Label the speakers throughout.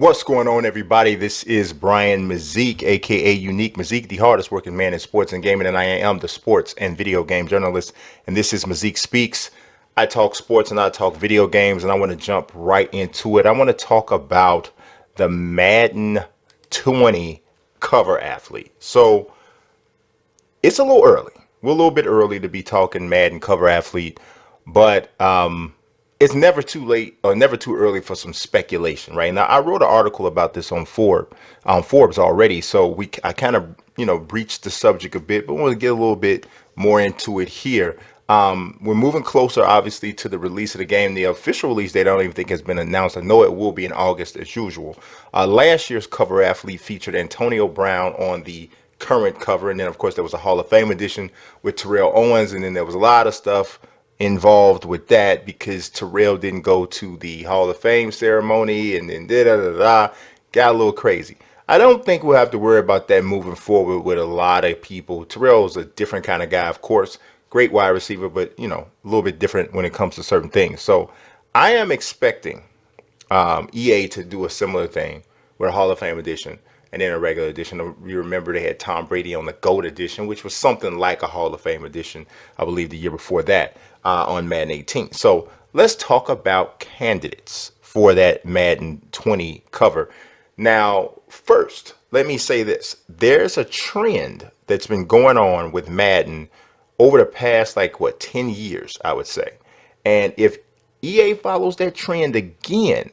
Speaker 1: What's going on, everybody? This is Brian Mazique, aka Unique Mazique, the hardest working man in sports and gaming, and I am the sports and video game journalist. And this is Mazique Speaks. I talk sports and I talk video games, and I want to jump right into it. I want to talk about the Madden 20 cover athlete. So it's a little early. We're a little bit early to be talking Madden cover athlete, but it's never too late or never too early for some speculation, right? Now, I wrote an article about this on Forbes already, so I kind of breached the subject a bit, but I want to get a little bit more into it here. We're moving closer, obviously, to the release of the game. The official release date I don't even think has been announced. I know it will be in August as usual. Last year's cover athlete featured Antonio Brown on the current cover, and then of course there was a Hall of Fame edition with Terrell Owens, and then there was a lot of stuff involved with that because Terrell didn't go to the Hall of Fame ceremony, and then got a little crazy. I don't think we'll have to worry about that moving forward with a lot of people. Terrell's a different kind of guy, of course, great wide receiver, but a little bit different when it comes to certain things. So I am expecting EA to do a similar thing with a Hall of Fame edition and then a regular edition. You remember they had Tom Brady on the GOAT edition, which was something like a Hall of Fame edition, I believe the year before that, on Madden 18. So let's talk about candidates for that Madden 20 cover. Now, first, let me say this. There's a trend that's been going on with Madden over the past, 10 years, I would say. And if EA follows that trend again,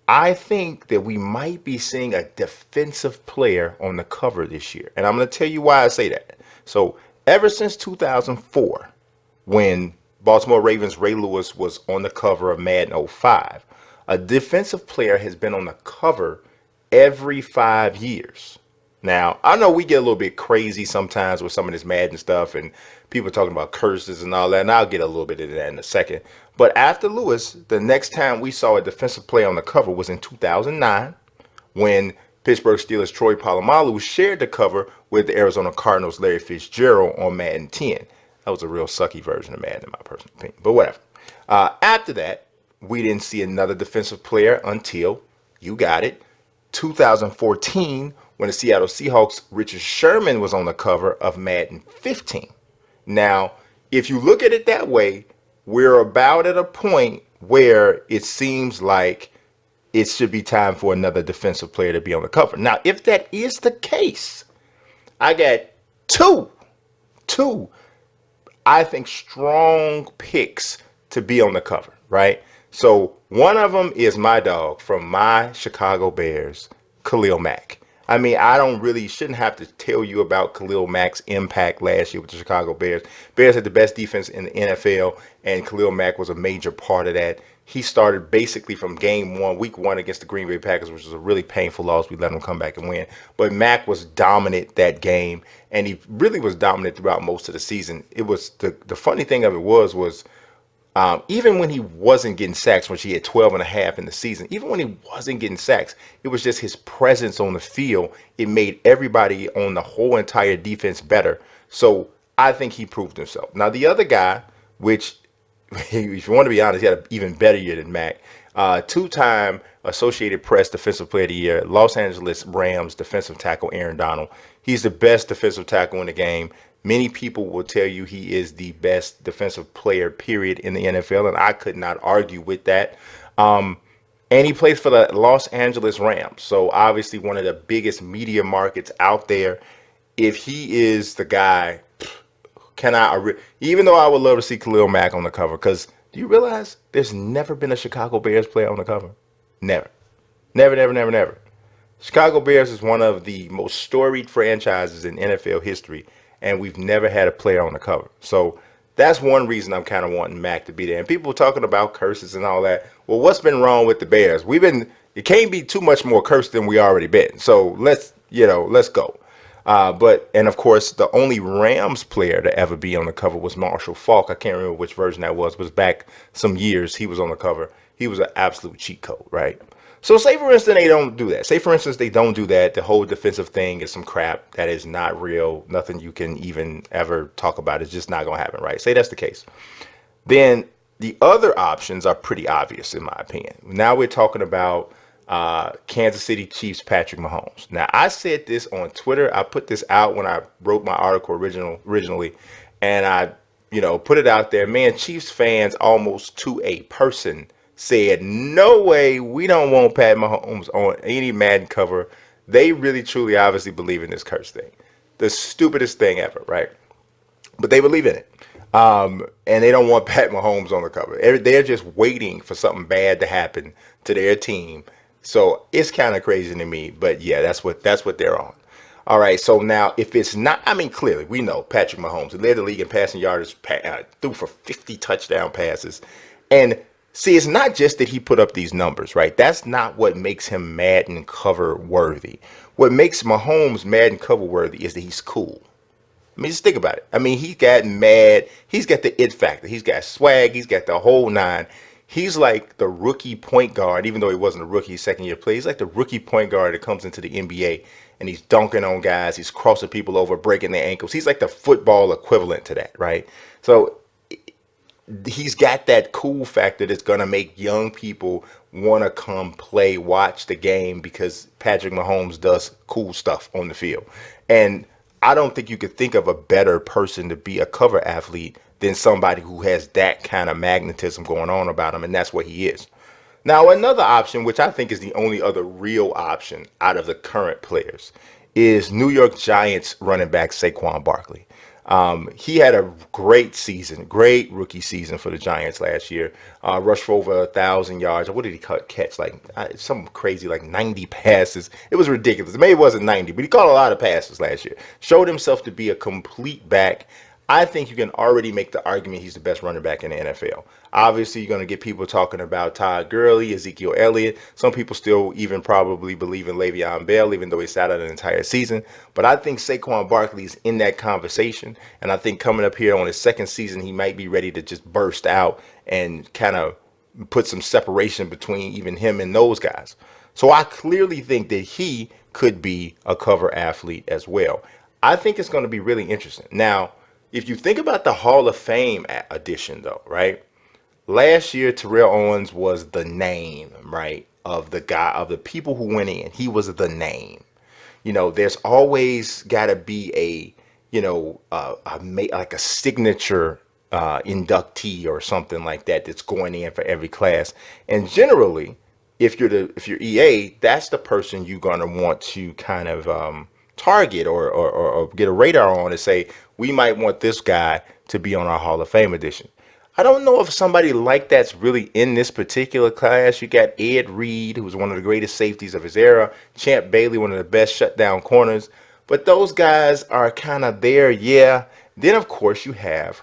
Speaker 1: I think that we might be seeing a defensive player on the cover this year. And I'm going to tell you why I say that. So, ever since 2004, when Baltimore Ravens Ray Lewis was on the cover of Madden '05, a defensive player has been on the cover every 5 years. Now, I know we get a little bit crazy sometimes with some of this Madden stuff and people talking about curses and all that, and I'll get a little bit into that in a second. But after Lewis, the next time we saw a defensive player on the cover was in 2009 when Pittsburgh Steelers Troy Polamalu shared the cover with the Arizona Cardinals Larry Fitzgerald on Madden 10. That was a real sucky version of Madden, in my personal opinion, but whatever. After that, we didn't see another defensive player until, you got it, 2014, when the Seattle Seahawks Richard Sherman was on the cover of Madden 15. Now, if you look at it that way, we're about at a point where it seems like it should be time for another defensive player to be on the cover. Now, if that is the case, I got two, I think, strong picks to be on the cover, right? So one of them is my dog from my Chicago Bears, Khalil Mack. I mean, shouldn't have to tell you about Khalil Mack's impact last year with the Chicago Bears. Bears had the best defense in the NFL, and Khalil Mack was a major part of that. He started basically from week one against the Green Bay Packers, which was a really painful loss. We let him come back and win. But Mack was dominant that game, and he really was dominant throughout most of the season. It was the funny thing of it was even when he wasn't getting sacks, which he had 12 and a half in the season, even when he wasn't getting sacks, it was just his presence on the field. It made everybody on the whole entire defense better. So I think he proved himself. Now, the other guy, which, if you want to be honest, he had an even better year than Mac. Two-time Associated Press Defensive Player of the Year, Los Angeles Rams defensive tackle Aaron Donald. He's the best defensive tackle in the game. Many people will tell you he is the best defensive player, period, in the NFL, and I could not argue with that. And he plays for the Los Angeles Rams, so obviously one of the biggest media markets out there. If he is the guy, even though I would love to see Khalil Mack on the cover, because do you realize there's never been a Chicago Bears player on the cover? Never. Never, never, never, never. Chicago Bears is one of the most storied franchises in NFL history, and we've never had a player on the cover. So that's one reason I'm kind of wanting Mac to be there. And people talking about curses and all that. Well, what's been wrong with the Bears? It can't be too much more cursed than we already been. So let's go. And of course, the only Rams player to ever be on the cover was Marshall Faulk. I can't remember which version that was. It was back some years. He was on the cover. He was an absolute cheat code, right? So say for instance they don't do that. Say for instance they don't do that. The whole defensive thing is some crap that is not real. Nothing you can even ever talk about. It's just not going to happen, right? Say that's the case. Then the other options are pretty obvious in my opinion. Now we're talking about Kansas City Chiefs Patrick Mahomes. Now, I said this on Twitter. I put this out when I wrote my article originally, and I, put it out there. Man, Chiefs fans almost to a person said, "No way, we don't want Pat Mahomes on any Madden cover." They really, truly, obviously believe in this curse thing. The stupidest thing ever, right? But they believe in it. And they don't want Pat Mahomes on the cover. They're just waiting for something bad to happen to their team. So it's kind of crazy to me, but yeah, that's what they're on. All right, so now if it's not, I mean, clearly we know Patrick Mahomes he led the league in passing yardage, threw for 50 touchdown passes, and see, it's not just that he put up these numbers, right? That's not what makes him Madden cover worthy. What makes Mahomes Madden cover worthy is that he's cool. I mean, just think about it. I mean, he got mad. He's got the it factor. He's got swag. He's got the whole nine. He's like the rookie point guard, even though he wasn't a rookie, second year play. He's like the rookie point guard that comes into the NBA and he's dunking on guys. He's crossing people over, breaking their ankles. He's like the football equivalent to that, right? So he's got that cool factor that's going to make young people want to come play, watch the game because Patrick Mahomes does cool stuff on the field. And I don't think you could think of a better person to be a cover athlete than somebody who has that kind of magnetism going on about him, and that's what he is. Now, another option, which I think is the only other real option out of the current players, is New York Giants running back Saquon Barkley. He had a great season, great rookie season for the Giants last year. Rushed for over 1,000 yards. What did he catch? Like some crazy, like 90 passes. It was ridiculous. Maybe it wasn't 90, but he caught a lot of passes last year. Showed himself to be a complete back. I think you can already make the argument he's the best running back in the NFL. Obviously, you're going to get people talking about Todd Gurley, Ezekiel Elliott. Some people still even probably believe in Le'Veon Bell, even though he sat out an entire season. But I think Saquon Barkley is in that conversation. And I think coming up here on his second season, he might be ready to just burst out and kind of put some separation between even him and those guys. So I clearly think that he could be a cover athlete as well. I think it's going to be really interesting. Now, if you think about the Hall of Fame edition, though, right? Last year, Terrell Owens was the name, right, of the guy, of the people who went in. He was the name. There's always got to be like a signature inductee or something like that that's going in for every class. And generally, if you're EA, that's the person you're gonna want to kind of target or get a radar on and say we might want this guy to be on our Hall of Fame edition. I don't know if somebody like that's really in this particular class. You got Ed Reed, who was one of the greatest safeties of his era, Champ Bailey, one of the best shutdown corners. But those guys are kind of there, yeah. Then of course you have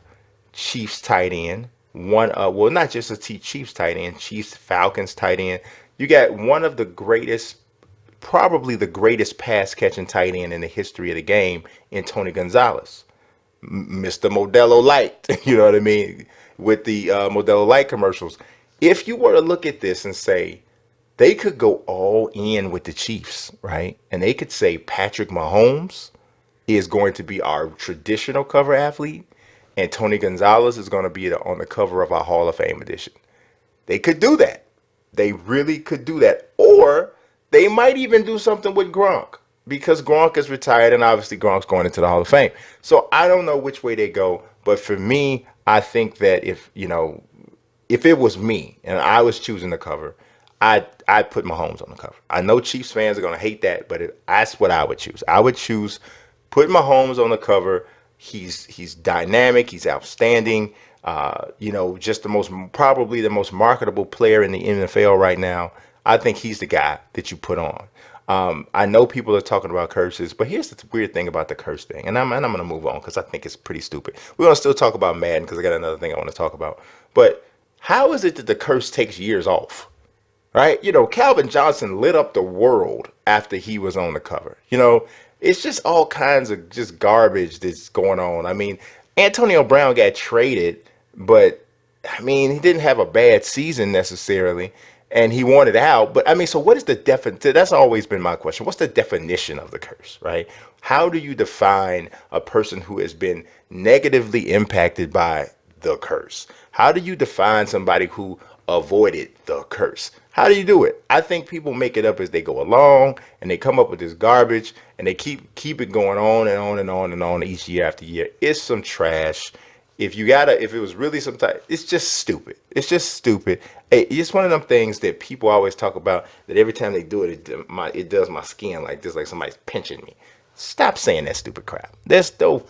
Speaker 1: Chiefs tight end, well, not just a Chiefs tight end, Chiefs Falcons tight end. You got one of the greatest, probably the greatest pass catching tight end in the history of the game in Tony Gonzalez, Mr. Modelo Light. You know what I mean? With the Modelo Light commercials. If you were to look at this and say they could go all in with the Chiefs, right? And they could say Patrick Mahomes is going to be our traditional cover athlete, and Tony Gonzalez is going to be on the cover of our Hall of Fame edition. They could do that. They really could do that. Or they might even do something with Gronk because Gronk is retired and obviously Gronk's going into the Hall of Fame. So I don't know which way they go. But for me, I think that if it was me and I was choosing the cover, I'd put Mahomes on the cover. I know Chiefs fans are going to hate that, but that's what I would choose. I would choose put Mahomes on the cover. He's dynamic. He's outstanding. Just probably the most marketable player in the NFL right now. I think he's the guy that you put on. I know people are talking about curses, but here's the weird thing about the curse thing, and I'm going to move on because I think it's pretty stupid. We're going to still talk about Madden because I got another thing I want to talk about. But how is it that the curse takes years off? Right? Calvin Johnson lit up the world after he was on the cover. It's just all kinds of just garbage that's going on. I mean, Antonio Brown got traded, but I mean, he didn't have a bad season necessarily, and he wanted out. But I mean, so what is the definition? That's always been my question. What's the definition of the curse, right? How do you define a person who has been negatively impacted by the curse? How do you define somebody who avoided the curse. How do you do it? I think people make it up as they go along, and they come up with this garbage, and they keep it going on and on and on and on each year after year. It's some trash. If it was really some type, it's just stupid. It's just stupid. It's one of them things that people always talk about. That every time they do it, it does my skin like this, like somebody's pinching me. Stop saying that stupid crap. There's no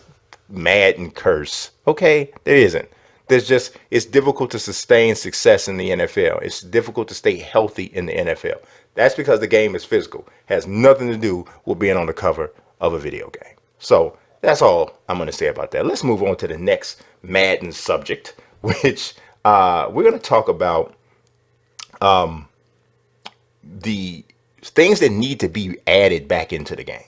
Speaker 1: Madden curse. Okay, there isn't. It's difficult to sustain success in the NFL. It's difficult to stay healthy in the NFL. That's because the game is physical. Has nothing to do with being on the cover of a video game. So that's all I'm going to say about that. Let's move on to the next Madden subject, which we're going to talk about the things that need to be added back into the game.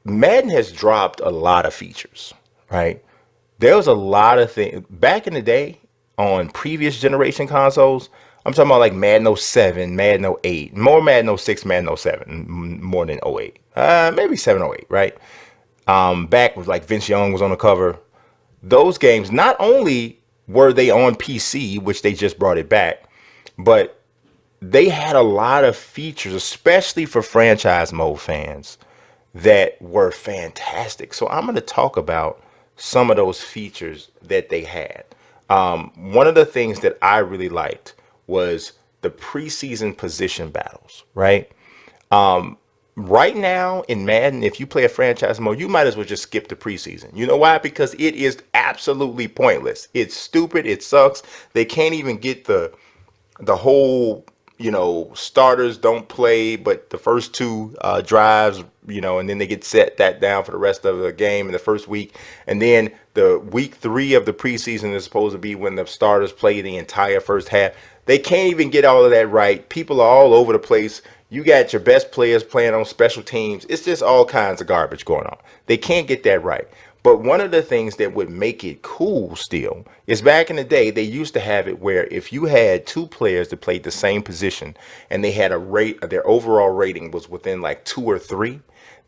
Speaker 1: Madden has dropped a lot of features, right? There was a lot of things back in the day on previous generation consoles. I'm talking about like Madden '07, Madden '08, more Madden '06, Madden '07, more than '08, maybe 7, '08, right? Back with like Vince Young was on the cover. Those games, not only were they on PC, which they just brought it back, but they had a lot of features, especially for franchise mode fans, that were fantastic. So I'm going to talk about some of those features that they had. One of the things that I really liked was the preseason position battles, right? Right now in Madden, if you play a franchise mode, you might as well just skip the preseason. You know why? Because it is absolutely pointless. It's stupid. It sucks. They can't even get the whole, starters don't play, but the first two drives, and then they get set that down for the rest of the game in the first week. And then the week 3 of the preseason is supposed to be when the starters play the entire first half. They can't even get all of that right. People are all over the place. You got your best players playing on special teams. It's just all kinds of garbage going on. They can't get that right. But one of the things that would make it cool still is back in the day, they used to have it where if you had two players that played the same position and they had their overall rating was within like 2 or 3,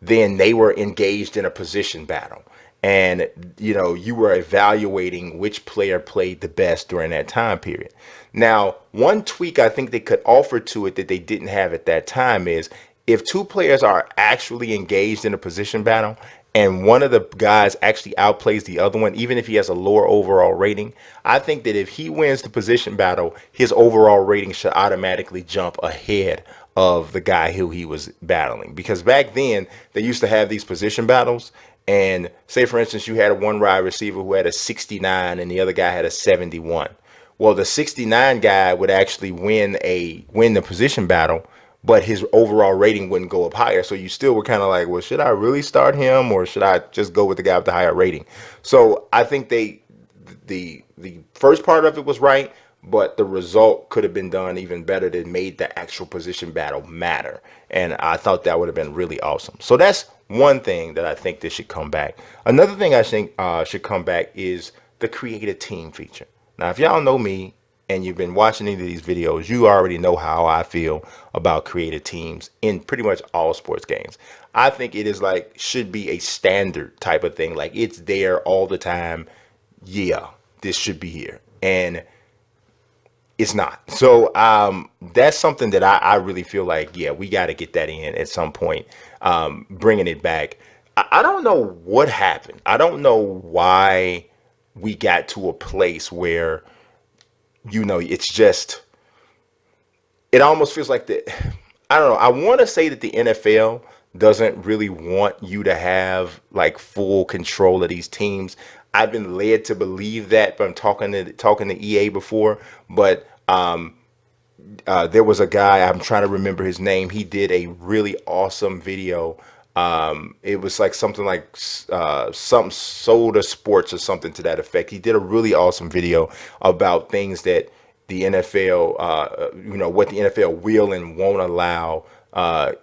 Speaker 1: then they were engaged in a position battle. And, you were evaluating which player played the best during that time period. Now, one tweak I think they could offer to it that they didn't have at that time is if two players are actually engaged in a position battle and one of the guys actually outplays the other one, even if he has a lower overall rating, I think that if he wins the position battle, his overall rating should automatically jump ahead of the guy who he was battling. Because back then, they used to have these position battles. And say, for instance, you had a one wide receiver who had a 69 and the other guy had a 71. Well, the 69 guy would actually win the position battle, but his overall rating wouldn't go up higher. So you still were kind of like, well, should I really start him or should I just go with the guy with the higher rating? So I think the first part of it was right, but the result could have been done even better that made the actual position battle matter. And I thought that would have been really awesome. So that's one thing that I think that should come back. Another thing I think should come back is the creative team feature. Now, if y'all know me and you've been watching any of these videos, you already know how I feel about creative teams in pretty much all sports games. I think it is should be a standard type of thing. Like it's there all the time. Yeah, this should be here. And it's not. So that's something that I really feel like, yeah, we got to get that in at some point, bringing it back. I don't know what happened. I don't know why we got to a place where, it's just, it almost feels like I don't know. I want to say that the NFL doesn't really want you to have like full control of these teams. I've been led to believe that from talking to EA before, but there was a guy, I'm trying to remember his name. He did a really awesome video. It was like something like some Soda Sports or something to that effect. He did a really awesome video about things that the NFL, what the NFL will and won't allow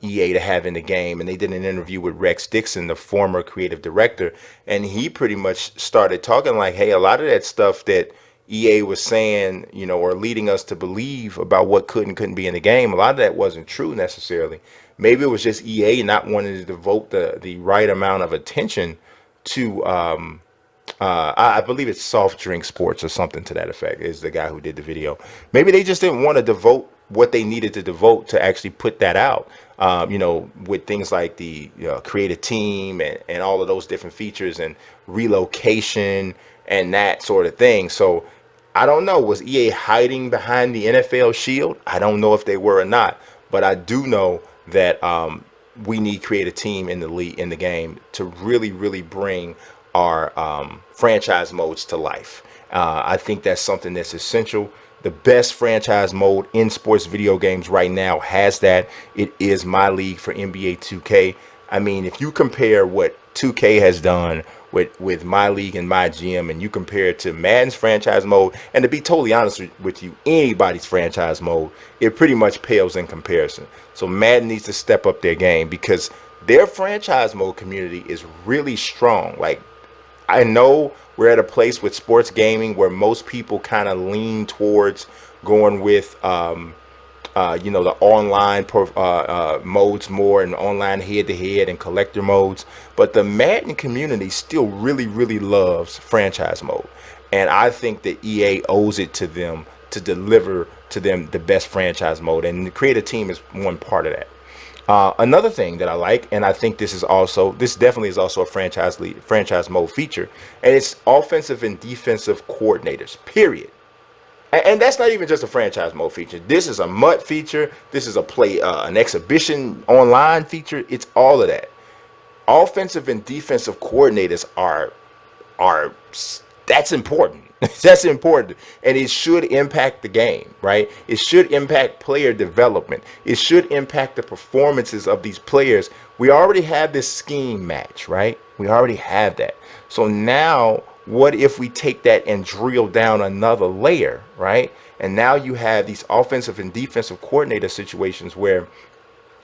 Speaker 1: EA to have in the game. And they did an interview with Rex Dixon, the former creative director, and he pretty much started talking like, hey, a lot of that stuff that EA was saying, or leading us to believe about what could and couldn't be in the game, a lot of that wasn't true necessarily. Maybe it was just EA not wanting to devote the right amount of attention to I believe it's Soft Drink Sports or something to that effect, is the guy who did the video. Maybe they just didn't want to devote what they needed to devote to actually put that out. With things like the create a team and all of those different features and relocation and that sort of thing. So I don't know. Was EA hiding behind the NFL shield? I don't know if they were or not, but I do know that we need create a team in the league, in the game, to really, really bring our franchise modes to life. I think that's something that's essential. The best franchise mode in sports video games right now has that. It is My League for NBA 2K. I mean, if you compare what 2K has done with My League and My GM, and you compare it to Madden's franchise mode, and to be totally honest with you, anybody's franchise mode, it pretty much pales in comparison. So Madden needs to step up their game, because their franchise mode community is really strong. Like, I know we're at a place with sports gaming where most people kind of lean towards going with the online modes more, and online head-to-head and collector modes. But the Madden community still really, really loves franchise mode. And I think that EA owes it to them to deliver to them the best franchise mode. And the create a team is one part of that. Another thing that I like, and I think this definitely is also a franchise mode feature, and it's offensive and defensive coordinators, period. And that's not even just a franchise mode feature. This is a MUT feature. This is an exhibition online feature. It's all of that. Offensive and defensive coordinators are that's important. That's important, and it should impact the game, right? It should impact player development. It should impact the performances of these players. We already have this scheme match, right? We already have that. So now, what if we take that and drill down another layer, right? And now you have these offensive and defensive coordinator situations where,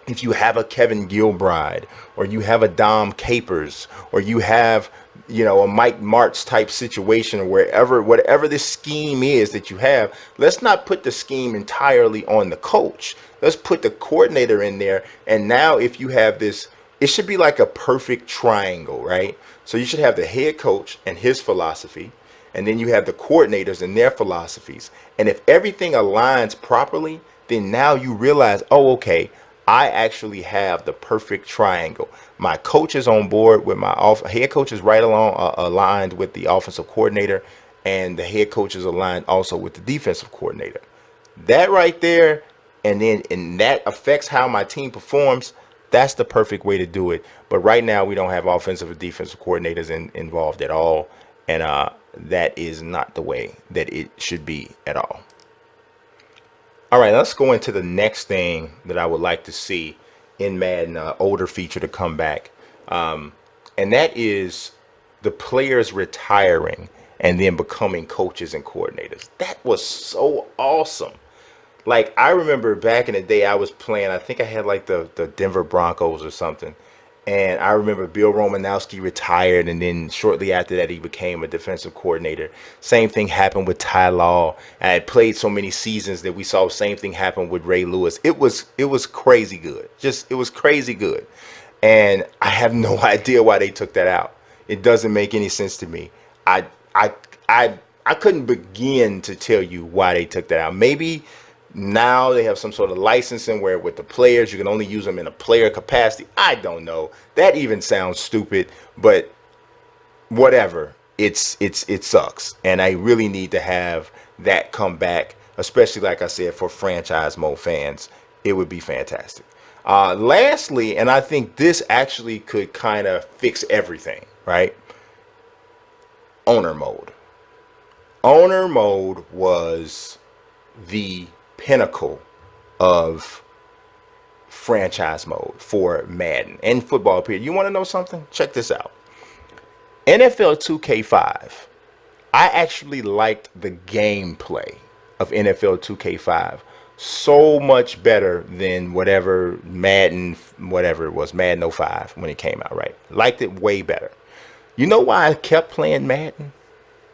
Speaker 1: if you have a Kevin Gilbride, or you have a Dom Capers, or you have a Mike Martz type situation, or whatever this scheme is that you have, let's not put the scheme entirely on the coach. Let's put the coordinator in there. And now if you have this, it should be like a perfect triangle, right? So you should have the head coach and his philosophy, and then you have the coordinators and their philosophies. And if everything aligns properly, then now you realize, oh, okay, I actually have the perfect triangle. My coach is on board with my head coach is right along aligned with the offensive coordinator, and the head coach is aligned also with the defensive coordinator. That right there, and that affects how my team performs. That's the perfect way to do it. But right now we don't have offensive and defensive coordinators involved at all, and that is not the way that it should be at all. All right, let's go into the next thing that I would like to see in Madden, older feature to come back. And that is the players retiring and then becoming coaches and coordinators. That was so awesome. Like, I remember back in the day I was playing, I think I had like the Denver Broncos or something. And I remember Bill Romanowski retired, and then shortly after that, he became a defensive coordinator. Same thing happened with Ty Law. And I played so many seasons that we saw the same thing happen with Ray Lewis. It was crazy good. It was crazy good. And I have no idea why they took that out. It doesn't make any sense to me. I couldn't begin to tell you why they took that out. Maybe now they have some sort of licensing where with the players, you can only use them in a player capacity. I don't know. That even sounds stupid, but whatever. It sucks. And I really need to have that come back, especially, like I said, for franchise mode fans. It would be fantastic. Lastly, and I think this actually could kind of fix everything, right? Owner mode. Owner mode was the pinnacle of franchise mode for Madden and football period. You want to know something? Check this out. NFL 2K5. I actually liked the gameplay of NFL 2K5 so much better than whatever Madden, whatever it was, Madden 05 when it came out, right? Liked it way better. You know why I kept playing Madden?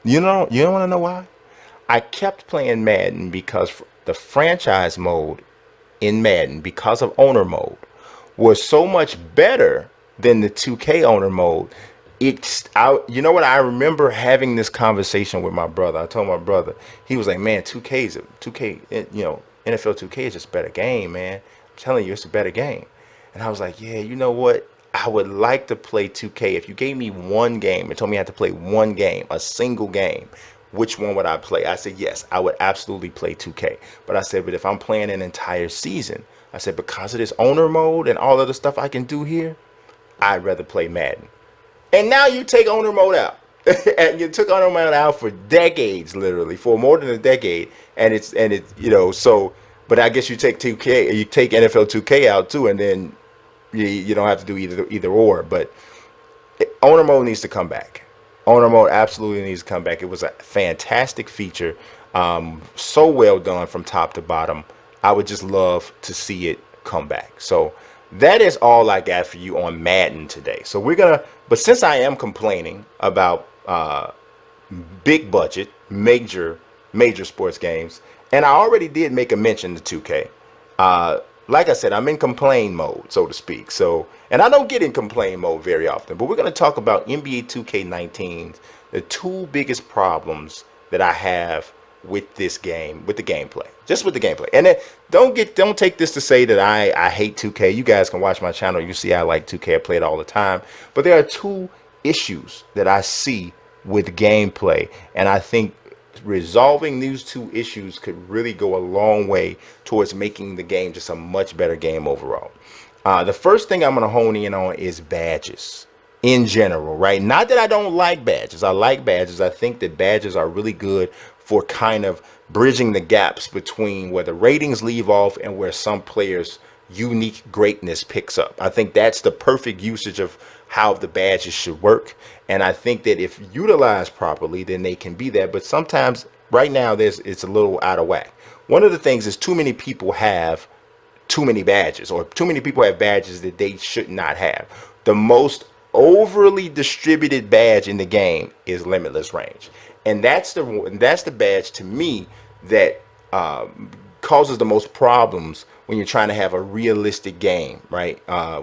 Speaker 1: You don't want to know why? I kept playing Madden because the franchise mode in Madden, because of owner mode, was so much better than the 2K owner mode. it's out. You know what? I remember having this conversation with my brother. I told my brother, he was like, "Man, 2K is 2K. NFL 2K is just a better game, man. I'm telling you, it's a better game." And I was like, "Yeah, you know what? I would like to play 2K. If you gave me one game and told me I had to play one game, a single game, which one would I play?" I said, "Yes, I would absolutely play 2K." But I said, "But if I'm playing an entire season," I said, "because of this owner mode and all of the stuff I can do here, I'd rather play Madden." And now you take owner mode out. And you took owner mode out for decades, literally for more than a decade. So. But I guess you take 2K, you take NFL 2K out too, and then you don't have to do either or. But owner mode needs to come back. Owner mode absolutely needs to come back. It was a fantastic feature, so well done from top to bottom. I would just love to see it come back. So that is all I got for you on Madden today. So but since I am complaining about big budget, major sports games, and I already did make a mention to 2K. Like I said, I'm in complain mode, so to speak. So, and I don't get in complain mode very often, but we're going to talk about NBA 2K19, the two biggest problems that I have with this game, with the gameplay, just with the gameplay. And then don't take this to say that I hate 2K. You guys can watch my channel. You see I like 2K. I play it all the time. But there are two issues that I see with gameplay, and I think resolving these two issues could really go a long way towards making the game just a much better game overall. The first thing I'm going to hone in on is badges in general, right? Not that I don't like badges. I like badges. I think that badges are really good for kind of bridging the gaps between where the ratings leave off and where some players' unique greatness picks up. I think that's the perfect usage of how the badges should work. And I think that if utilized properly, then they can be there. But sometimes right now it's a little out of whack. One of the things is too many people have too many badges, or too many people have badges that they should not have. The most overly distributed badge in the game is limitless range, and that's the badge to me that causes the most problems when you're trying to have a realistic game, right?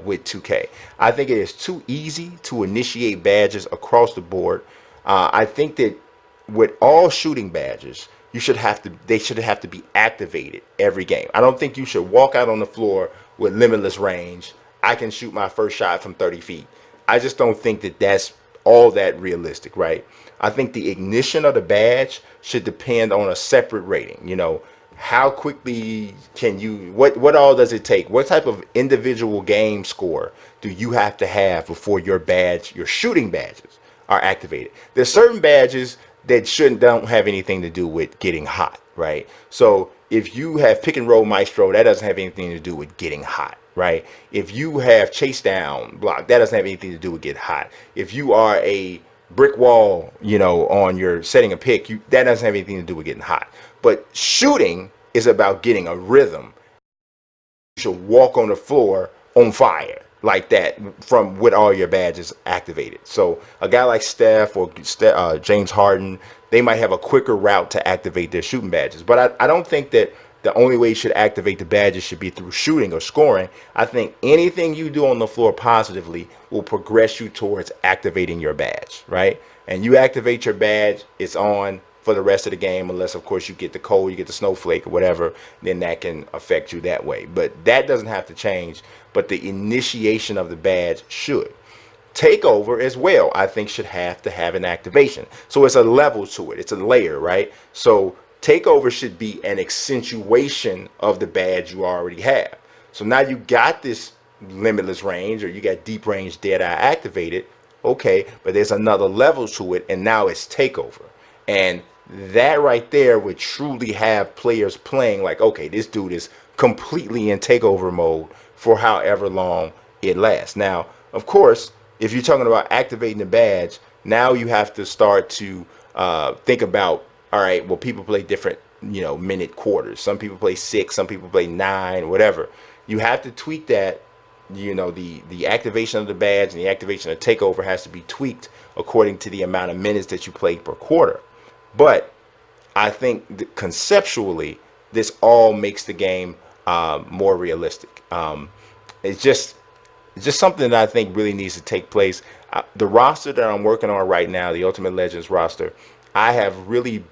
Speaker 1: With 2K, I think it is too easy to initiate badges across the board. I think that with all shooting badges, they should have to be activated every game. I don't think you should walk out on the floor with limitless range. I can shoot my first shot from 30 feet. I just don't think that that's all that realistic, right? I think the ignition of the badge should depend on a separate rating. How quickly can you, what all does it take? What type of individual game score do you have to have before your shooting badges are activated? There's certain badges that don't have anything to do with getting hot, right? So if you have pick and roll maestro, that doesn't have anything to do with getting hot, right? If you have chase down block, that doesn't have anything to do with getting hot. If you are a brick wall, on your setting a pick, that doesn't have anything to do with getting hot. But shooting is about getting a rhythm. You should walk on the floor on fire like that from with all your badges activated. So a guy like Steph or James Harden, they might have a quicker route to activate their shooting badges. But I don't think that the only way you should activate the badges should be through shooting or scoring. I think anything you do on the floor positively will progress you towards activating your badge, right? And you activate your badge, it's on for the rest of the game, unless of course you get the cold, you get the snowflake or whatever, then that can affect you that way. But that doesn't have to change, but the initiation of the badge should. Takeover as well, I think, should have to have an activation. So it's a level to it, it's a layer, right? So takeover should be an accentuation of the badge you already have. So now you got this limitless range, or you got deep range dead eye activated, okay, but there's another level to it, and now it's takeover. And that right there would truly have players playing like, okay, this dude is completely in takeover mode for however long it lasts. Now, of course, if you're talking about activating the badge, now you have to start to think about, all right, well, people play different, minute quarters. Some people play 6, some people play 9, whatever. You have to tweak that. The activation of the badge and the activation of takeover has to be tweaked according to the amount of minutes that you played per quarter. But I think that conceptually, this all makes the game more realistic. It's just, It's just something that I think really needs to take place. The roster that I'm working on right now, the Ultimate Legends roster, I have really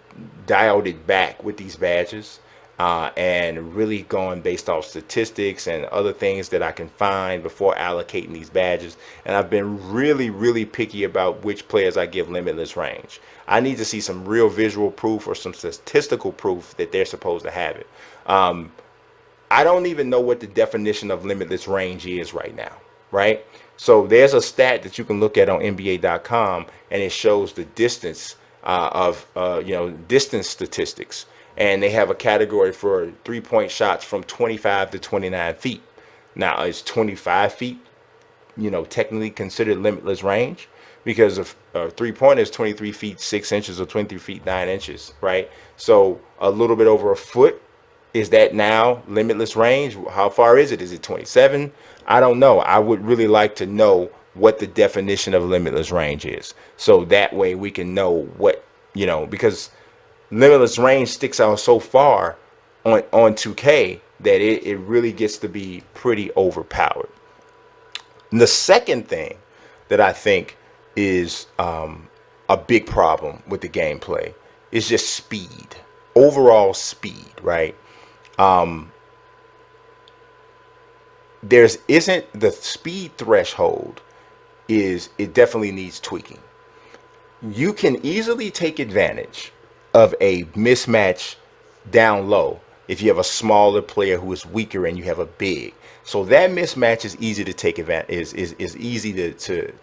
Speaker 1: dialed it back with these badges, and really going based off statistics and other things that I can find before allocating these badges. And I've been really, really picky about which players I give limitless range. I need to see some real visual proof or some statistical proof that they're supposed to have it. I don't even know what the definition of limitless range is right now, right? So there's a stat that you can look at on NBA.com, and it shows the distance of distance statistics, and they have a category for 3-point shots from 25 to 29 feet. Now, is 25 feet, technically considered limitless range? Because of 3-point is 23 feet 6 inches or 23 feet 9 inches, right? So a little bit over a foot, is that now limitless range? How far is it? Is it 27? I don't know. I would really like to know what the definition of limitless range is, so that way we can know what, because limitless range sticks out so far on 2K that it really gets to be pretty overpowered. And the second thing that I think is a big problem with the gameplay is just speed, overall speed, right? There's isn't the speed threshold, is it definitely needs tweaking. You can easily take advantage of a mismatch down low if you have a smaller player who is weaker and you have a big. So that mismatch is easy to take advantage, is easy to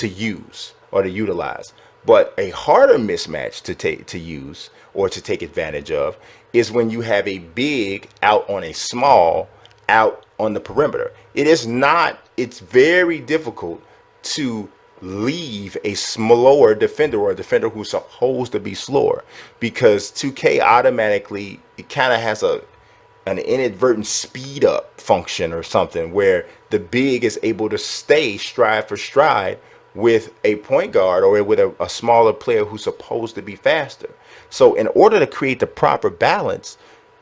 Speaker 1: use or to utilize. But a harder mismatch to use or to take advantage of is when you have a big out on a small out on the perimeter. It's very difficult to leave a slower defender or a defender who's supposed to be slower, because 2K automatically, it kind of has an inadvertent speed up function or something where the big is able to stay stride for stride with a point guard or with a smaller player who's supposed to be faster. So in order to create the proper balance,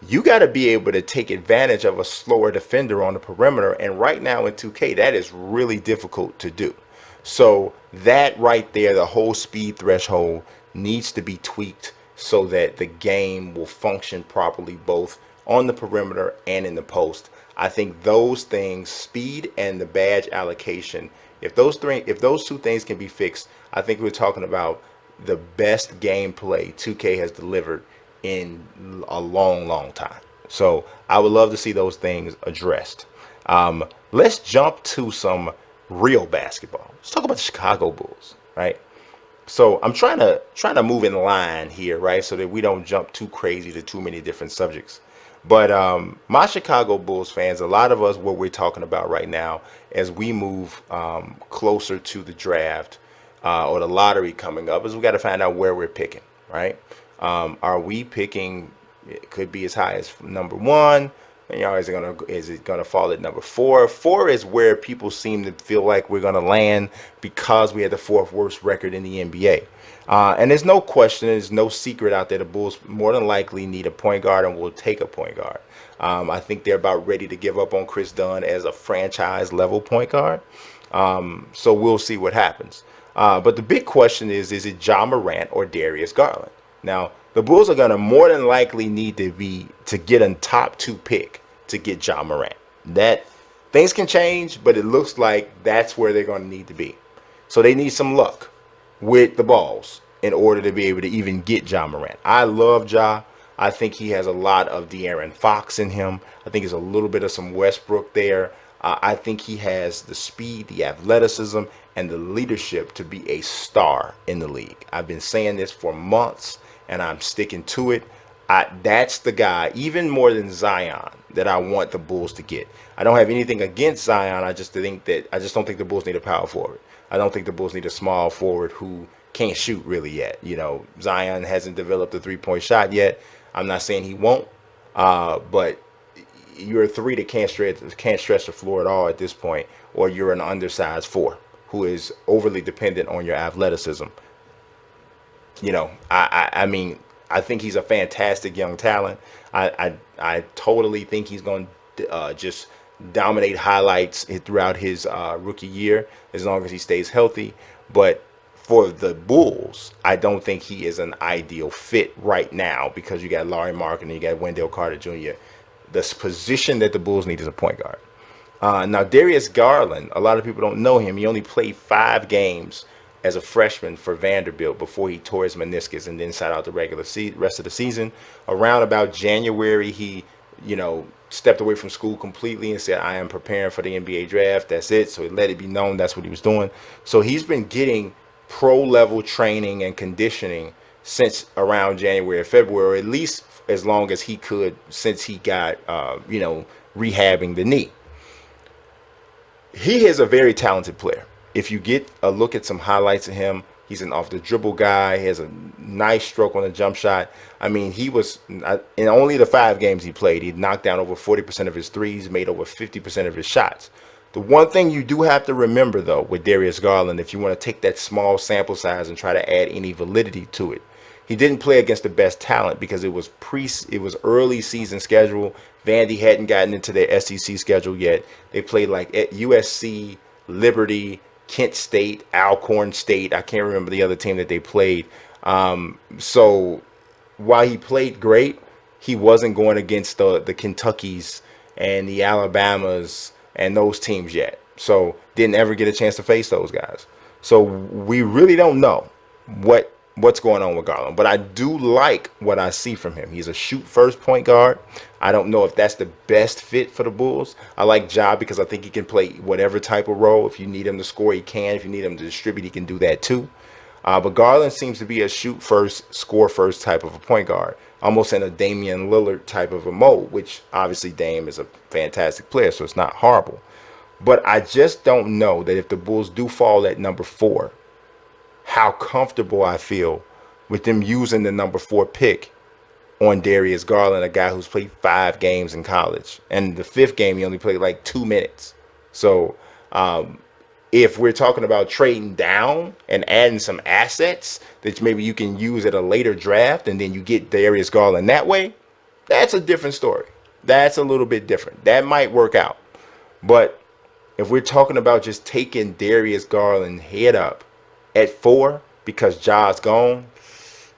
Speaker 1: you got to be able to take advantage of a slower defender on the perimeter. And right now in 2K, that is really difficult to do. So that right there, the whole speed threshold needs to be tweaked so that the game will function properly both on the perimeter and in the post. I think those things, speed and the badge allocation, if those two things can be fixed, I think we're talking about the best gameplay 2K has delivered in a long, long time. So I would love to see those things addressed. Let's jump to some real basketball. Let's talk about the Chicago Bulls, right? So I'm trying to move in line here, right, so that we don't jump too crazy to too many different subjects. But my Chicago Bulls fans, a lot of us, what we're talking about right now, as we move closer to the draft or the lottery coming up, is we got to find out where we're picking, right? Are we picking? It could be as high as number one. Is it gonna fall at number four? Four is where people seem to feel like we're gonna land because we had the fourth worst record in the NBA. And there's no question, there's no secret out there. The Bulls more than likely need a point guard and will take a point guard. I think they're about ready to give up on Chris Dunn as a franchise level point guard. So we'll see what happens. But the big question is it Ja Morant or Darius Garland? Now, the Bulls are going to more than likely need to get a top 2 pick to get Ja Morant. That things can change, but it looks like that's where they're going to need to be. So they need some luck with the balls in order to be able to even get Ja Morant. I love Ja. I think he has a lot of De'Aaron Fox in him. I think there's a little bit of some Westbrook there. I think he has the speed, the athleticism, and the leadership to be a star in the league. I've been saying this for months, and I'm sticking to it. That's the guy, even more than Zion, that I want the Bulls to get. I don't have anything against Zion. I just don't think the Bulls need a power forward. I don't think the Bulls need a small forward who can't shoot really yet. Zion hasn't developed a 3-point shot yet. I'm not saying he won't, but you're a 3 that can't stretch the floor at all at this point, or you're an undersized 4 who is overly dependent on your athleticism. I mean, I think he's a fantastic young talent. I totally think he's going to just dominate highlights throughout his rookie year as long as he stays healthy. But for the Bulls, I don't think he is an ideal fit right now because you got Larry Mark and you got Wendell Carter Jr. The position that the Bulls need is a point guard. Now, Darius Garland, a lot of people don't know him. He only played 5 games as a freshman for Vanderbilt before he tore his meniscus and then sat out the rest of the season. Around about January, he, stepped away from school completely and said, I am preparing for the NBA draft. That's it. So he let it be known that's what he was doing. So he's been getting pro-level training and conditioning since around January or February, or at least as long as he could since he got, rehabbing the knee. He is a very talented player. If you get a look at some highlights of him, he's an off the dribble guy. He has a nice stroke on the jump shot. I mean, he was in only the 5 games he played, he knocked down over 40% of his threes, made over 50% of his shots. The one thing you do have to remember, though, with Darius Garland, if you want to take that small sample size and try to add any validity to it, he didn't play against the best talent because it was early season schedule. Vandy hadn't gotten into their SEC schedule yet. They played like at USC, Liberty, Kent State, Alcorn State. I can't remember the other team that they played. So while he played great, he wasn't going against the Kentuckys and the Alabamas and those teams yet. So didn't ever get a chance to face those guys. So we really don't know what's going on with Garland. But I do like what I see from him. He's a shoot first point guard. I don't know if that's the best fit for the Bulls. I like Ja because I think he can play whatever type of role. If you need him to score, he can. If you need him to distribute, he can do that too. But Garland seems to be a shoot first, score first type of a point guard, almost in a Damian Lillard type of a mode, which obviously Dame is a fantastic player, so it's not horrible. But I just don't know that if the Bulls do fall at number 4, how comfortable I feel with them using the number 4 pick on Darius Garland, a guy who's played 5 games in college. And the 5th game, he only played like 2 minutes. So if we're talking about trading down and adding some assets that maybe you can use at a later draft and then you get Darius Garland that way, that's a different story. That's a little bit different. That might work out. But if we're talking about just taking Darius Garland head up at 4 because Ja's gone,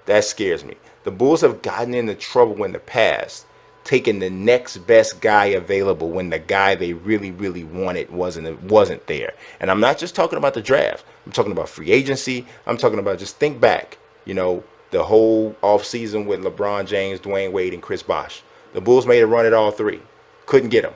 Speaker 1: that scares me. The Bulls have gotten into trouble in the past, taking the next best guy available when the guy they really, really wanted wasn't there. And I'm not just talking about the draft. I'm talking about free agency. I'm talking about, just think back, the whole offseason with LeBron James, Dwayne Wade, and Chris Bosh. The Bulls made a run at all 3. Couldn't get him.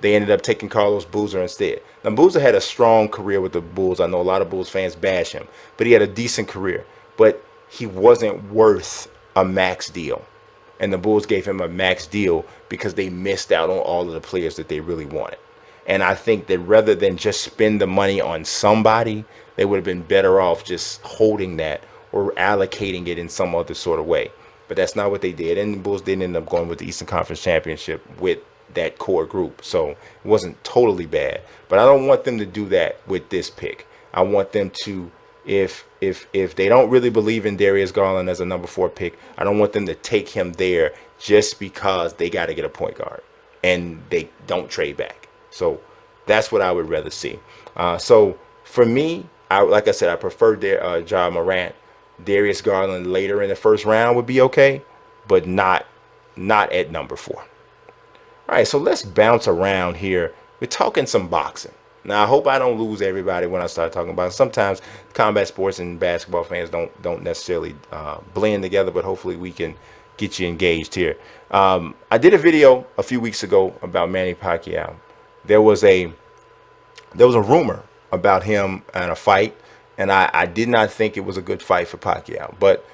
Speaker 1: They ended up taking Carlos Boozer instead. Now, Boozer had a strong career with the Bulls. I know a lot of Bulls fans bash him, but he had a decent career. But he wasn't worth a max deal. And the Bulls gave him a max deal because they missed out on all of the players that they really wanted. And I think that rather than just spend the money on somebody, they would have been better off just holding that or allocating it in some other sort of way. But that's not what they did. And the Bulls didn't end up going with the Eastern Conference Championship with that core group. So it wasn't totally bad. But I don't want them to do that with this pick. I want them to, if they don't really believe in Darius Garland as a number 4 pick, I don't want them to take him there just because they got to get a point guard and they don't trade back. So that's what I would rather see. So for me, like I said, I prefer Ja Morant. Darius Garland later in the first round would be okay, but not at number 4. All right, so let's bounce around here. We're talking some boxing. Now, I hope I don't lose everybody when I start talking about it. Sometimes combat sports and basketball fans don't necessarily blend together, but hopefully we can get you engaged here. I did a video a few weeks ago about Manny Pacquiao. There was a rumor about him and a fight, and I did not think it was a good fight for Pacquiao. But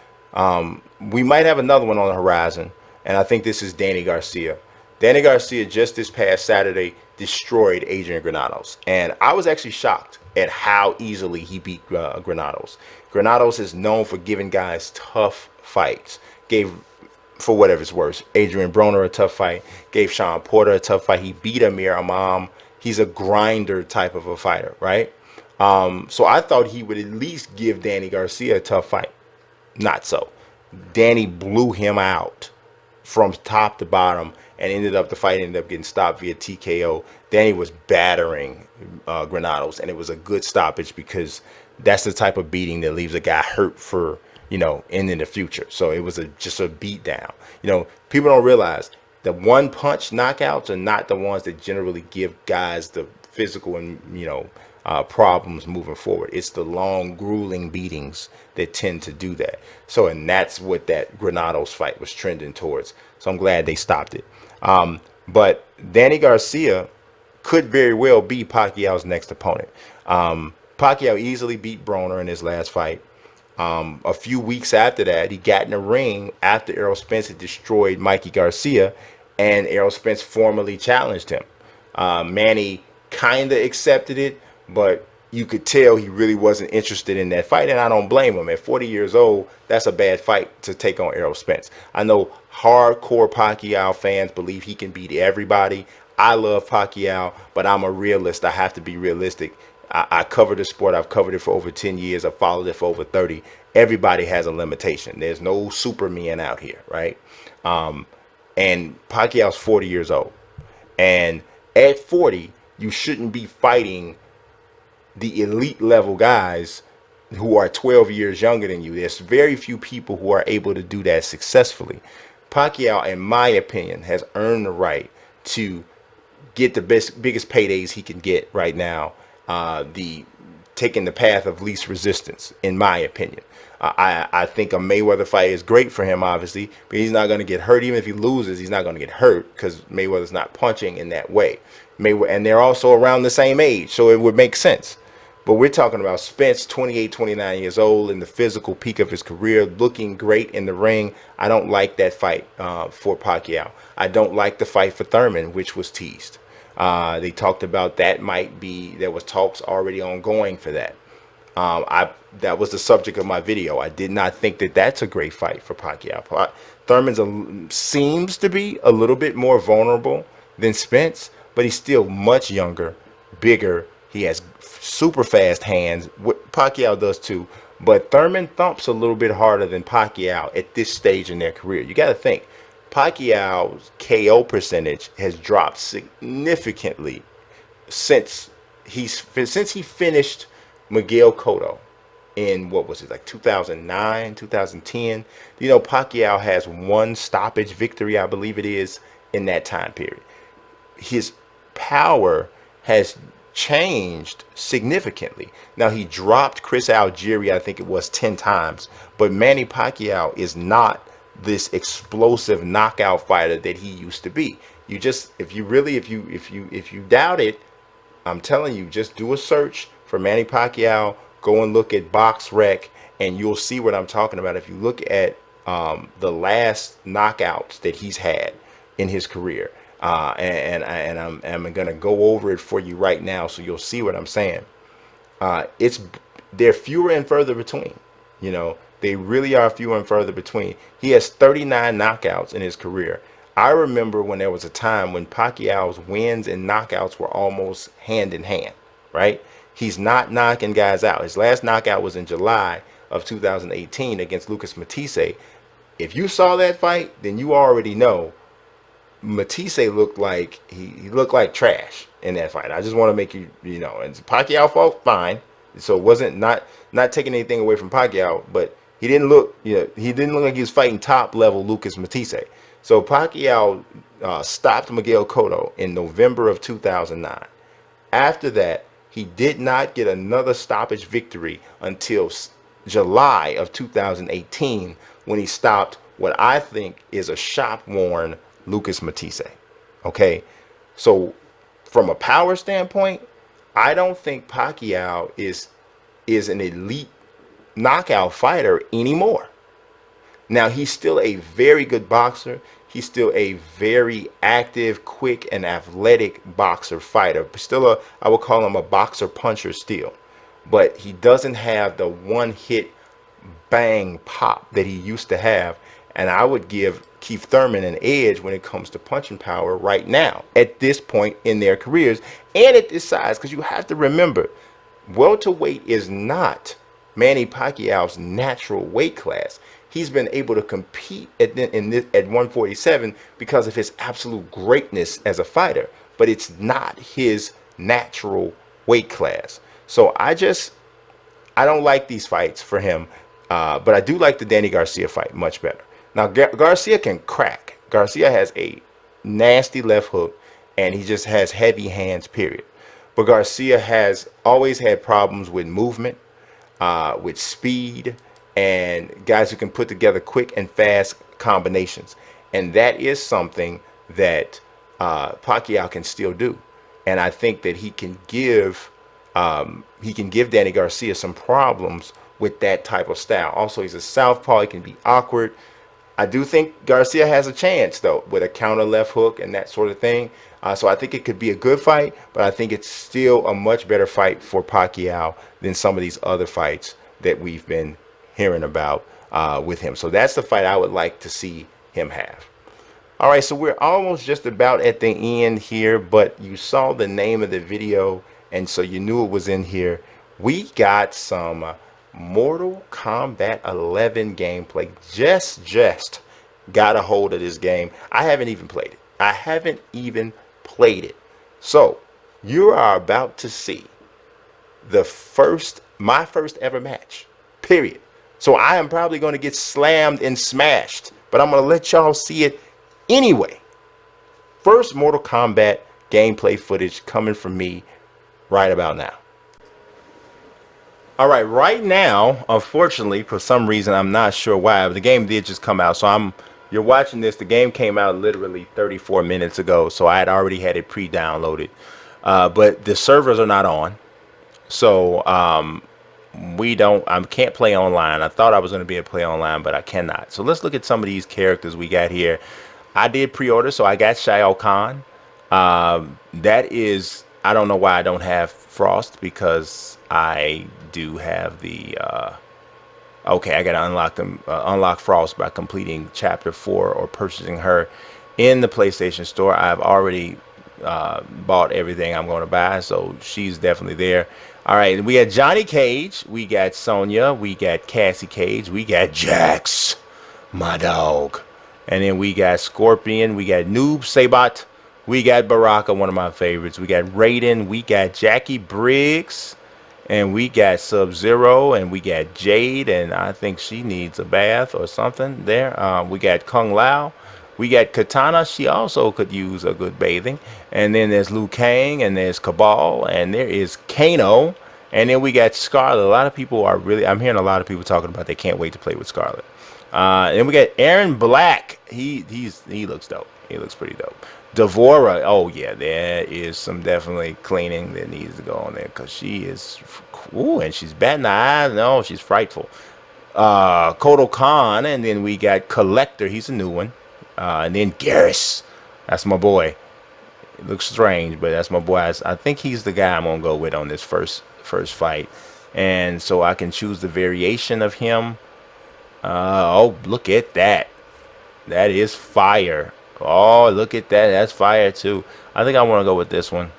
Speaker 1: we might have another one on the horizon, and I think this is Danny Garcia. Danny Garcia just this past Saturday destroyed Adrian Granados. And I was actually shocked at how easily he beat Granados. Granados is known for giving guys tough fights. Gave, for whatever it's worth, Adrian Broner a tough fight. Gave Sean Porter a tough fight. He beat Amir Imam. He's a grinder type of a fighter, right? So I thought he would at least give Danny Garcia a tough fight. Not so. Danny blew him out from top to bottom and the fight ended up getting stopped via TKO. Danny was battering Granados, and it was a good stoppage because that's the type of beating that leaves a guy hurt for, in the future. So it was just a beat down. People don't realize the one punch knockouts are not the ones that generally give guys the physical and problems moving forward. It's the long, grueling beatings that tend to do that. So, and that's what that Granados fight was trending towards. So I'm glad they stopped it. But Danny Garcia could very well be Pacquiao's next opponent. Pacquiao easily beat Broner in his last fight. A few weeks after that, he got in the ring after Errol Spence had destroyed Mikey Garcia, and Errol Spence formally challenged him. Manny kind of accepted it, but you could tell he really wasn't interested in that fight, and I don't blame him. At 40 years old, that's a bad fight to take on Errol Spence. I know hardcore Pacquiao fans believe he can beat everybody. I love Pacquiao, but I'm a realist. I have to be realistic. I cover the sport. I've covered it for over 10 years. I've followed it for over 30. Everybody has a limitation. There's no Superman out here, right? And Pacquiao's 40 years old. And at 40, you shouldn't be fighting the elite level guys who are 12 years younger than you. There's very few people who are able to do that successfully. Pacquiao, in my opinion, has earned the right to get the biggest paydays he can get right now. Taking the path of least resistance, in my opinion. I think a Mayweather fight is great for him, obviously, but he's not going to get hurt. Even if he loses, he's not going to get hurt because Mayweather's not punching in that way. And they're also around the same age, so it would make sense. But we're talking about Spence, 28, 29 years old, in the physical peak of his career, looking great in the ring. I don't like that fight for Pacquiao. I don't like the fight for Thurman, which was teased. They talked about there was talks already ongoing for that. That was the subject of my video. I did not think that that's a great fight for Pacquiao. Thurman seems to be a little bit more vulnerable than Spence, but he's still much younger, bigger. He has super fast hands. What Pacquiao does too. But Thurman thumps a little bit harder than Pacquiao at this stage in their career. You got to think, Pacquiao's KO percentage has dropped significantly since he finished Miguel Cotto in, what was it, like 2009, 2010. Pacquiao has one stoppage victory, I believe it is, in that time period. His power has changed significantly. Now, he dropped Chris Algieri, I think it was 10 times, but Manny Pacquiao is not this explosive knockout fighter that he used to be. If you doubt it, I'm telling you, just do a search for Manny Pacquiao, go and look at BoxRec, and you'll see what I'm talking about. If you look at the last knockouts that he's had in his career, and I'm gonna go over it for you right now, so you'll see what I'm saying. They're fewer and further between. They really are fewer and further between. He has 39 knockouts in his career. I remember when there was a time when Pacquiao's wins and knockouts were almost hand in hand, right? He's not knocking guys out. His last knockout was in July of 2018 against Lucas Matisse. If you saw that fight, then you already know Matisse looked like he looked like trash in that fight. I just want to make you know. And Pacquiao fought fine, so it wasn't not taking anything away from Pacquiao, but he didn't look like he was fighting top level Lucas Matisse. So Pacquiao stopped Miguel Cotto in November of 2009. After that, he did not get another stoppage victory until July of 2018, when he stopped what I think is a shop-worn Lucas Matisse. Okay, so from a power standpoint, I don't think Pacquiao is an elite knockout fighter anymore. Now, he's still a very good boxer. He's still a very active, quick, and athletic boxer fighter. Still I would call him a boxer puncher still. But he doesn't have the one-hit bang pop that he used to have. And I would give Keith Thurman an edge when it comes to punching power right now, at this point in their careers, and at this size. Because you have to remember, welterweight is not Manny Pacquiao's natural weight class. he's been able to compete at 147 because of his absolute greatness as a fighter, but it's not his natural weight class. So I don't like these fights for him, but I do like the Danny Garcia fight much better. Now Garcia can crack. Garcia has a nasty left hook, and he just has heavy hands. Period. But Garcia has always had problems with movement, with speed, and guys who can put together quick and fast combinations. And that is something that Pacquiao can still do. And I think that he can give Danny Garcia some problems with that type of style. Also, he's a southpaw. He can be awkward. I do think Garcia has a chance, though, with a counter left hook and that sort of thing. So I think it could be a good fight, but I think it's still a much better fight for Pacquiao than some of these other fights that we've been hearing about with him. So that's the fight I would like to see him have. All right, so we're almost just about at the end here, but you saw the name of the video, and so you knew it was in here. We got some Mortal Kombat 11 gameplay. Just got a hold of this game. I haven't even played it. So you are about to see my first ever match, period. So I am probably going to get slammed and smashed, but I'm going to let y'all see it anyway. First Mortal Kombat gameplay footage coming from me right about now. All right now, unfortunately, for some reason, I'm not sure why, but the game did just come out. So you're watching this. The game came out literally 34 minutes ago, so I had already had it pre-downloaded. But the servers are not on. So I can't play online. I thought I was going to be able to play online, but I cannot. So let's look at some of these characters we got here. I did pre-order, so I got Shao Kahn. That is, I don't know why I don't have Frost, because I do have the okay, I gotta unlock Frost by completing chapter 4 or purchasing her in the PlayStation Store. I've already bought everything I'm going to buy, so she's definitely there. All right, we got Johnny Cage, we got Sonya, we got Cassie Cage, we got Jax, my dog, and then we got Scorpion, we got Noob Sabat, we got Baraka, one of my favorites, we got Raiden, we got Jackie Briggs, and we got Sub-Zero, and we got Jade, and I think she needs a bath or something there. We got Kung Lao. We got Katana. She also could use a good bathing. And then there's Liu Kang, and there's Cabal, and there is Kano. And then we got Scarlet. A lot of people I'm hearing a lot of people talking about they can't wait to play with Scarlet. And we got Aaron Black. He looks dope. He looks pretty dope. Devora, oh yeah, there is some definitely cleaning that needs to go on there, because she is, ooh, and she's batting the eyes. No, she's frightful. Kodo Khan, and then we got Collector. He's a new one. And then Garrus, that's my boy. It looks strange, but that's my boy. I think he's the guy I'm gonna go with on this first fight, and so I can choose the variation of him. Oh, look at that. That is fire. Oh, look at that. That's fire too. I think I want to go with this one.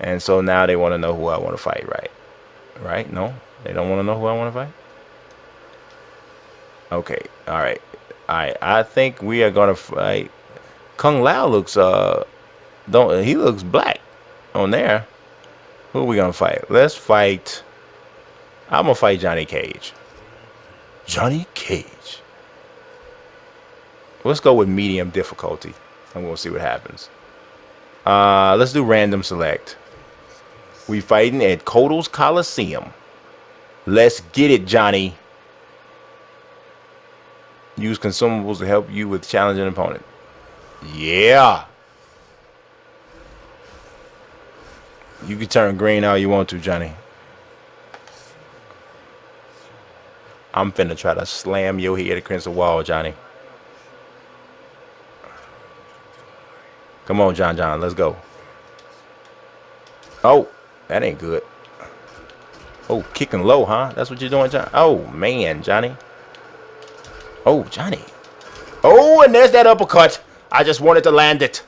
Speaker 1: And so now they want to know who I want to fight, right? Right? No? They don't want to know who I want to fight? Okay. All right. I think we are going to fight. Kung Lao looks he looks black on there. Who are we going to fight? Let's fight. I'm going to fight Johnny Cage. Johnny Cage. Let's go with medium difficulty, and we'll see what happens. Let's do random select. We fighting at Kodo's Coliseum. Let's get it, Johnny. Use consumables to help you with challenging an opponent. Yeah. You can turn green all you want to, Johnny. I'm finna try to slam your head against the wall, Johnny. Come on, John. Let's go. Oh, that ain't good. Oh, kicking low, huh? That's what you're doing, John? Oh, man, Johnny. Oh, Johnny. Oh, and there's that uppercut. I just wanted to land it.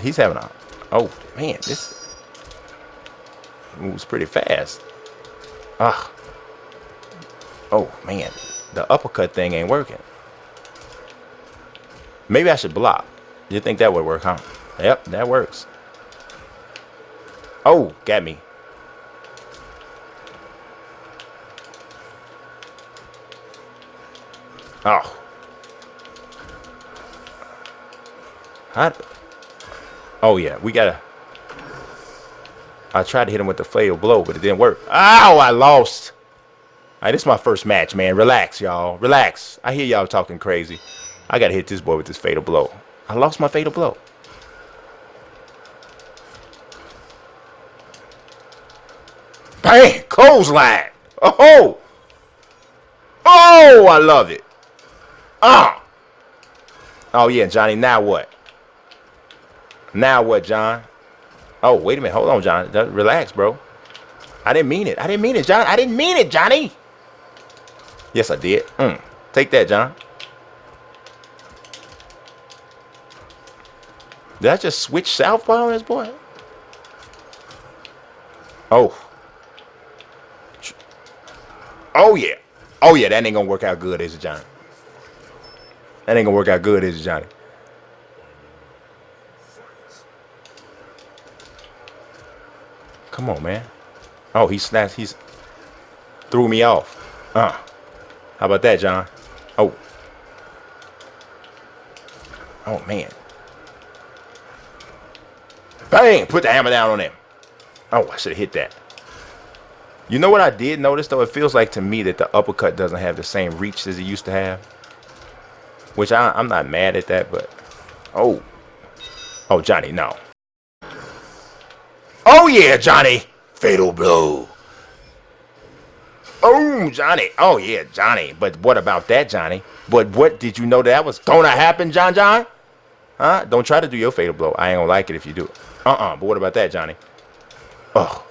Speaker 1: He's having a... Oh, man, this moves pretty fast. Ah. Oh, man. The uppercut thing ain't working. Maybe I should block. You think that would work, huh? Yep, that works. Oh, got me. Oh. How? Oh, yeah. We gotta. I tried to hit him with the fatal blow, but it didn't work. Ow, I lost. All right, this is my first match, man. Relax, y'all. Relax. I hear y'all talking crazy. I gotta hit this boy with this fatal blow. I lost my fatal blow. Bang! Clothesline. Oh! Oh, I love it. Ah! Oh, yeah, Johnny, now what? Now what, John? Oh, wait a minute. Hold on, John. Relax, bro. I didn't mean it. I didn't mean it, John. I didn't mean it, Johnny. Yes, I did. Take that, John. Did I just switch southpaw on this boy? Oh. Oh, yeah. Oh, yeah, that ain't gonna work out good, is it, Johnny? That ain't gonna work out good, is it, Johnny? Come on, man. Oh, he snapped. He's threw me off. How about that, John? Oh. Oh, man. Bang! Put the hammer down on him. Oh, I should have hit that. You know what I did notice, though? It feels like to me that the uppercut doesn't have the same reach as it used to have. Which I'm not mad at that, but... Oh. Oh, Johnny, no. Oh, yeah, Johnny. Fatal blow. Oh, Johnny. Oh, yeah, Johnny. But what about that, Johnny? But what did you know that was gonna happen, John? Huh? Don't try to do your fatal blow. I ain't gonna like it if you do it. But what about that, Johnny? Oh.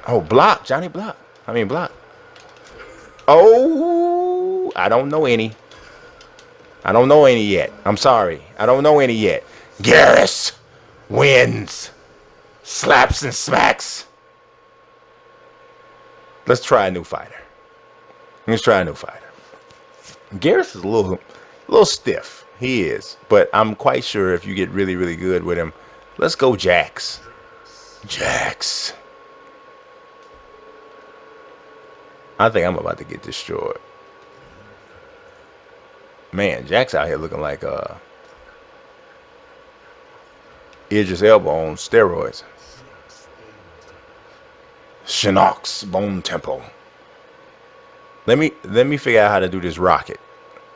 Speaker 1: Oh, block, Johnny, block. I mean, block. Oh, I don't know any. I don't know any yet. I'm sorry. I don't know any yet. Garris wins. Slaps and smacks. Let's try a new fighter. Let's try a new fighter. Garris is a little stiff. He is. But I'm quite sure if you get really, really good with him, let's go Jax. Jax. I think I'm about to get destroyed. Man, Jax out here looking like Idris Elba on steroids. Shinnok's Bone Temple. Let me figure out how to do this rocket.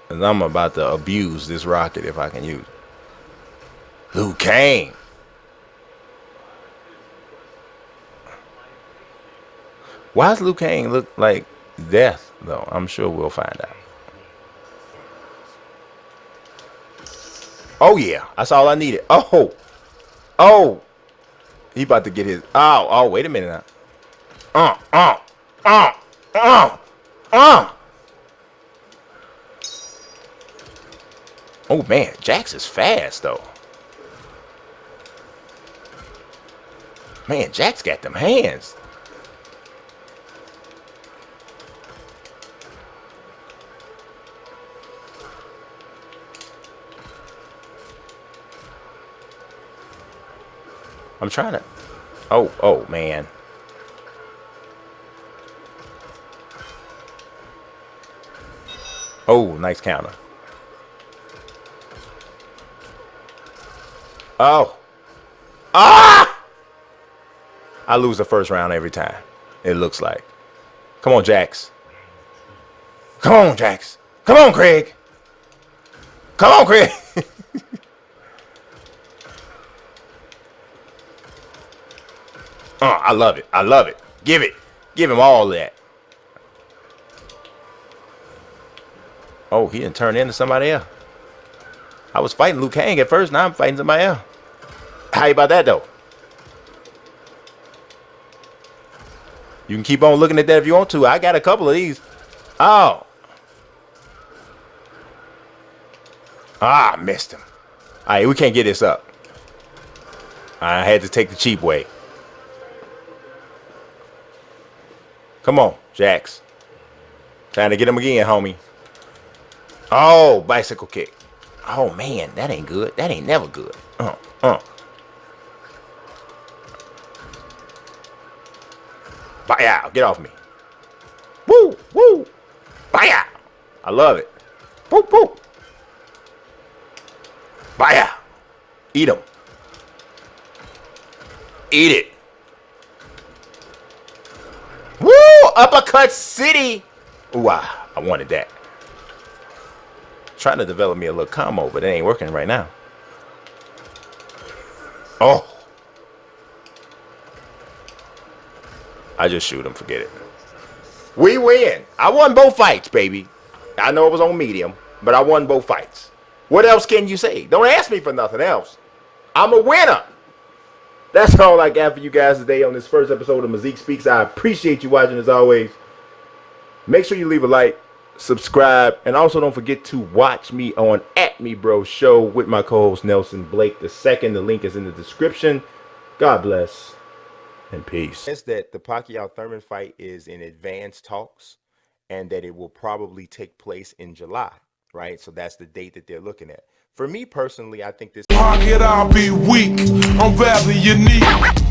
Speaker 1: Cause I'm about to abuse this rocket if I can use it. Liu Kang. Why does Liu Kang look like death, though? I'm sure we'll find out. Oh, yeah. That's all I needed. Oh. Oh. He about to get his... Oh, wait a minute now. Oh, man. Jax is fast, though. Man, Jax got them hands. I'm trying to... Oh, man. Oh, nice counter. Oh. Ah! I lose the first round every time. It looks like. Come on, Jax. Come on, Jax. Come on, Craig. Come on, Craig. I love it. I love it. Give it. Give him all that. Oh, he didn't turn into somebody else. I was fighting Liu Kang at first. Now I'm fighting somebody else. How about that, though? You can keep on looking at that if you want to. I got a couple of these. Oh. Missed him. All right, we can't get this up. I had to take the cheap way. Come on, Jax. Trying to get him again, homie. Oh, bicycle kick. Oh, man, that ain't good. That ain't never good. Pacquiao, get off me. Woo, woo. Pacquiao. I love it. Woo, woo. Pacquiao. Eat him. Eat it. Woo, uppercut city. Ooh, I wanted that. Trying to develop me a little combo, but it ain't working right now. Oh. I just shoot him, forget it. We win. I won both fights, baby. I know it was on medium, but I won both fights. What else can you say? Don't ask me for nothing else. I'm a winner. That's all I got for you guys today on this first episode of Mazique Speaks. I appreciate you watching as always. Make sure you leave a like, subscribe, and also don't forget to watch me on @MeBro Show with my co-host Nelson Blake II. The link is in the description. God bless and peace. It's that the Pacquiao Thurman fight is in advanced talks and that it will probably take place in July, right? So that's the date that they're looking at. For me personally, I think this
Speaker 2: I'll be weak. I'm very unique.